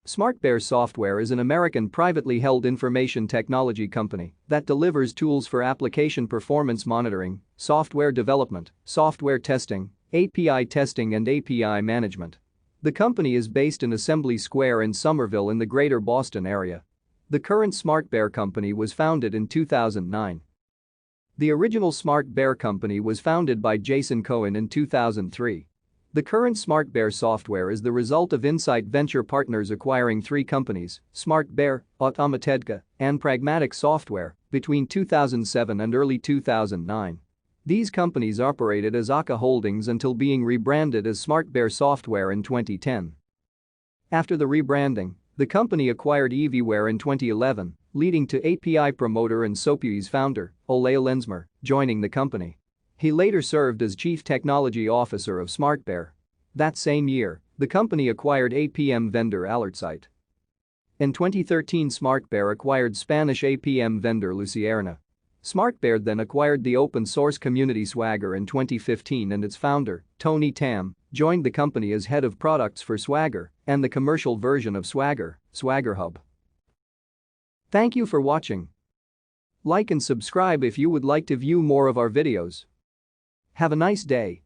SmartBear Software is an American privately held information technology company that delivers tools for application performance monitoring, software development, software testing, API testing and API management. The company is based in Assembly Square in Somerville in the Greater Boston area. The current SmartBear company was founded in 2009. The original SmartBear company was founded by Jason Cohen in 2003. The current SmartBear Software is the result of Insight Venture Partners acquiring three companies, SmartBear, Automatedka, and Pragmatic Software, between 2007 and early 2009. These companies operated as Aka Holdings until being rebranded as SmartBear Software in 2010. After the rebranding, the company acquired EasyWare in 2011, leading to API promoter and Sopui's founder, Ole Lensmer, joining the company. He later served as Chief Technology Officer of SmartBear. That same year, the company acquired APM vendor AlertSite. In 2013, SmartBear acquired Spanish APM vendor Lucierna. SmartBear then acquired the open-source community Swagger in 2015 and its founder, Tony Tam, joined the company as head of products for Swagger and the commercial version of Swagger, Swagger Hub. Thank you for watching. Like and subscribe if you would like to view more of our videos. Have a nice day.